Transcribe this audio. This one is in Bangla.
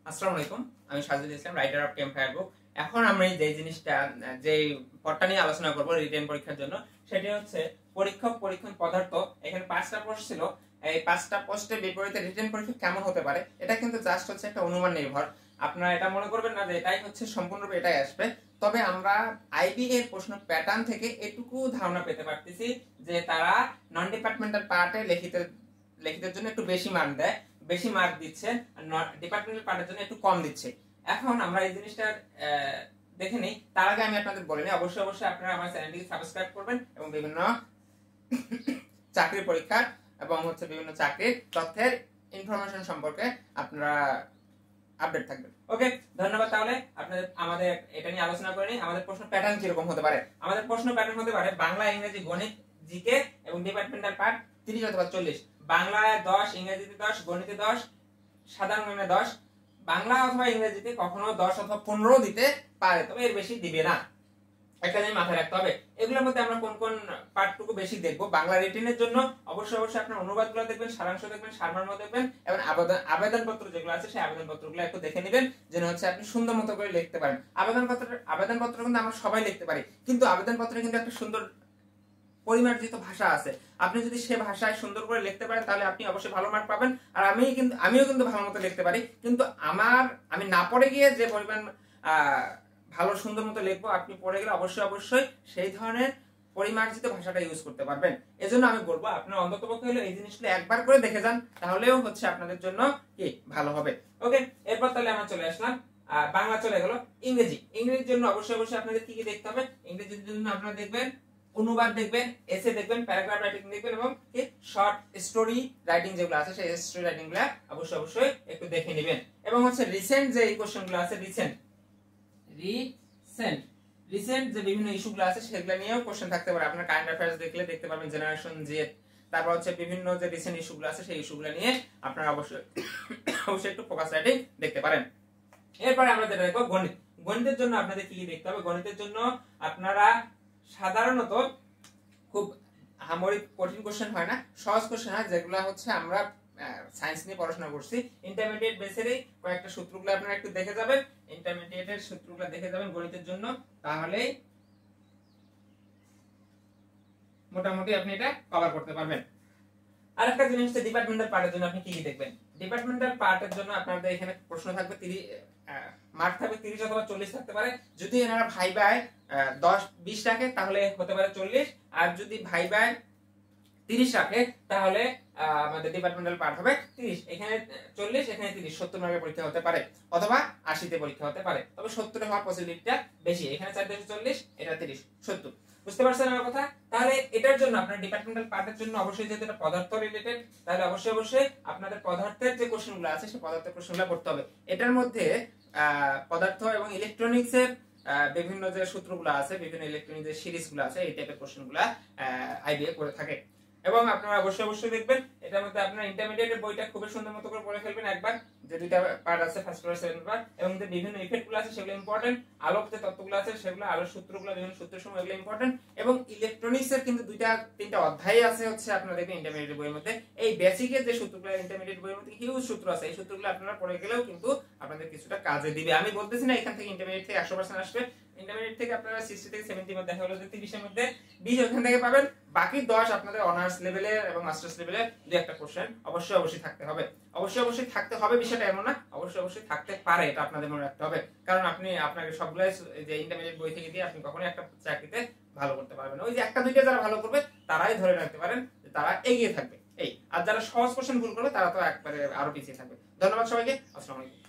আসসালামু আলাইকুম, আমি সাজিদুল ইসলাম, রাইটার অফ ক্যাম্পফায়ার বুক। এখন আমরা যে জিনিসটা যে পড়টা নিয়ে আলোচনা করব রিটেন পরীক্ষার জন্য, সেটি হচ্ছে পরীক্ষক পরীক্ষণ পদার্থ। এখানে 5টা পোস্ট ছিল। এই 5টা পোস্টের বিপরীতে রিটেন পরীক্ষা কেমন হতে পারে, এটা কিন্তু জাস্ট হচ্ছে একটা অনুমান নির্ভর। আপনারা এটা মনে করবেন না যে এটাই হচ্ছে সম্পূর্ণরূপে এটাই আসবে। তবে আমরা আইবি এর প্রশ্ন প্যাটার্ন থেকে এটুকু ধারণা পেতে পারতেছি যে তারা নন ডিপার্টমেন্টাল পার্টে লিখিতের জন্য একটু বেশি মার্ক দিচ্ছে, আর ডিপার্টমেন্টাল পার্টের জন্য একটু কম দিচ্ছে। এখন আমরা এই জিনিসটা দেখে নেই। তার আগে আমি আপনাদের বলে নিই, অবশ্যই আপনারা আমার চ্যানেলটিকে সাবস্ক্রাইব করবেন এবং বিভিন্ন চাকরির পরীক্ষা এবং বিভিন্ন চাকরির তথ্যের ইনফরমেশন সম্পর্কে আপনারা আপডেট থাকবেন। ওকে, ধন্যবাদ। তাহলে আপনাদের আমাদের এটা নিয়ে আলোচনা করে নিই। আমাদের প্রশ্ন প্যাটার্ন কিরকম হতে পারে। আমাদের প্রশ্ন প্যাটার্ন হতে পারে বাংলা, ইংরেজি, গণিত, জিকে এবং ডিপার্টমেন্টাল পার্ট 30 অথবা 40। বাংলায় 10, ইংরেজিতে 10, গণিতে 10, সাধারণ জ্ঞানে 10। বাংলা অথবা ইংরেজিতে কখনো 10 অথবা 15 দিতে পারে, তবে এর বেশি দিবে না। একটা জিনিস মাথায় রাখতে হবে, এগুলোর মধ্যে আমরা কোন কোন পার্টটুকু বেশি দেখব। বাংলা রিটেনের জন্য অবশ্যই আপনার অনুবাদগুলো দেখবেন, সারাংশ দেখবেন, সারমর্ম দেখবেন এবং আবেদনপত্র যেগুলো আছে সেই আবেদনপত্রগুলো একটু দেখে নেবেন, যেন আপনি সুন্দর মতো করে লিখতে পারেন। আবেদনপত্র কিন্তু আমরা সবাই লিখতে পারি, কিন্তু আবেদনপত্রে কিন্তু একটা সুন্দর পরিমার্জিত ভাষা আছে। আপনি যদি সে ভাষায় সুন্দর করে লিখতে পারেন তাহলে আপনি অবশ্যই ভালো মার্ক পাবেন। আর আমিও কিন্তু ভালো মতো লিখতে পারি, কিন্তু আমি না পড়ে গিয়ে যে পরিমাণ ভালো সুন্দর মতো লিখবো, আপনি পড়ে গেলে অবশ্যই সেই ধরনের পরিমার্জিত ভাষাটা ইউজ করতে পারবেন। এজন্য আমি বলবো আপনারা অন্ততপক্ষে হলো এই জিনিসগুলো একবার করে দেখে যান, তাহলেও আপনাদের জন্য কি ভালো হবে। ওকে, এরপর তাহলে আমরা চলে আসলাম, বাংলা চলে গেল। ইংরেজির জন্য অবশ্যই আপনাদের কি কি দেখতে হবে। ইংরেজির জন্য আপনারা দেখবেন অনুবাদ দেখবেন, এসে দেখবেন, প্যারাগ্রাফ রাইটিং দেখবেন এবং কি শর্ট স্টোরি রাইটিং যেগুলো আছে সেই স্টোরি রাইটিং গুলো অবশ্যই একটু দেখে নেবেন। এবং রিসেন্ট যে কোশ্চেন গুলো আছে, রিসেন্ট যে বিভিন্ন ইস্যুগুলো আছে সেগুলো নিয়েও কোশ্চেন থাকতে পারে। আপনার কারেন্ট অ্যাফেয়ার্স দেখতে পারবেন, জেনারেশন জেড, তারপর বিভিন্ন যে রিসেন্ট ইস্যুগুলো আছে সেই ইস্যুগুলো নিয়ে আপনারা অবশ্যই একটু ফোকাস রাইটিং দেখতে পারেন। এরপরে আমরা যেটা দেখব গণিতের জন্য আপনাদের কি কি দেখতে হবে। গণিতের জন্য আপনারা সাধারণত খুব আহামরি কঠিন কোশ্চেন হয় না, সহজ কোশ্চেন হয়, যেগুলো আমরা সায়েন্স নিয়ে পড়াশোনা করছি। ইন্টারমিডিয়েট বেসের কয়েকটা সূত্রগুলো আপনারা একটু দেখে যাবেন, ইন্টারমিডিয়েটের সূত্রগুলো দেখে যাবেন গণিতের জন্য, তাহলে মোটামুটি আপনি এটা কভার করতে পারবেন। আরেকটা জিনিস হচ্ছে ডিপার্টমেন্টাল পার্টের জন্য আপনি কি কি দেখবেন। ডিপার্টমেন্টাল পার্টের জন্য আপনাদের এখানে প্রশ্ন থাকবে মার্ক থাকবে 30 অথবা 40 থাকতে পারে। যদি এনারা ভাইবায় 10-20 রাখে তাহলে হতে পারে 40, আর যদি ভাইবায় 30 রাখে তাহলে আমাদের ডিপার্টমেন্টাল পার্ট হবে 30। এখানে 40, এখানে 30, 70 মার্কের পরীক্ষা হতে পারে অথবা 80 তে পরীক্ষা হতে পারে, তবে 70 হওয়ার পসিবিলিটিটা বেশি। এখানে 440, এটা 30, 70। বুঝতে পারছেন আমার কথা? তাহলে এটার জন্য আপনার ডিপার্টমেন্টাল পার্টের জন্য অবশ্যই যেটা পদার্থ রিলেটেড, তাহলে অবশ্যই আপনাদের পদার্থের যে কোশ্চেনগুলো আছে সেই পদার্থের কোশ্চেনগুলো করতে হবে। এটার মধ্যে পদার্থ এবং ইলেকট্রনিক্স এর বিভিন্ন যে সূত্রগুলো আছে, বিভিন্ন ইলেকট্রনিক যে সিরিজগুলো আছে, এই টাইপের কোশ্চেনগুলো আইডিয়া করে থাকে। এবং আপনারা অবশ্যই দেখবেন এটার মধ্যে আপনারা ইন্টারমিডিয়েটের বইটা খুব সুন্দর মতো করে পড়ে ফেলবেন একবার, যে দুইটা পার্ট আছে, ফার্স্ট পার্ট, সেকেন্ড পার্ট, এবং যে বিভিন্ন ইফেক্টগুলো আছে সেগুলো ইম্পর্টেন্ট, আলোক যে তত্ত্বগুলো আছে সেগুলো, আলোর সূত্রগুলো, বিভিন্ন সূত্রের সময় এগুলো ইম্পর্টেন্ট। এবং ইলেকট্রনিক্স এর কিন্তু 2-3টা অধ্যায় আছে আপনারা দেখবেন ইন্টারমিডিয়েট বইয়ের মধ্যে। এই বেসিকের যে সূত্রগুলো ইন্টারমিডিয়েট বইয়ের মধ্যে হিউজ সূত্র আছে, এই সূত্রগুলো আপনারা পড়ে গেলেও কিন্তু আপনাদের কিছুটা কাজে দিবে। আমি বলতেছি না এখান থেকে ইন্টারমিডিয়েট থেকে 100% আসবে, ইন্টারমিডিয়েট থেকে আপনারা 60 থেকে 70 মধ্যে, দেখা হলো যে 30 এর মধ্যে 20 ওখান থেকে পাবেন, বাকি 10 আপনাদের অনার্স লেভেলে এবং মাস্টার্স লেভেলে দুই একটা কোশ্চেন অবশ্যই থাকতে হবে। অবশ্যই থাকতে হবে বিষয়টা এমন না, অবশ্যই থাকতে পারে, এটা আপনাদের মনে রাখতে হবে। কারণ আপনাকে সবগুলো যে ইন্টারমিডিয়েট বই থেকে দিয়ে আপনি কখনোই একটা চাকরিতে ভালো করতে পারবেন। ওই যে 1-2টা যারা ভালো করবে তারাই ধরে রাখতে পারেন যে তারা এগিয়ে থাকবে, এই। আর যারা সহজ কোশ্চেন ভুল করবে তারা তো একবারে আরো পিছিয়ে থাকবে। ধন্যবাদ সবাইকে, আসসালামু আলাইকুম।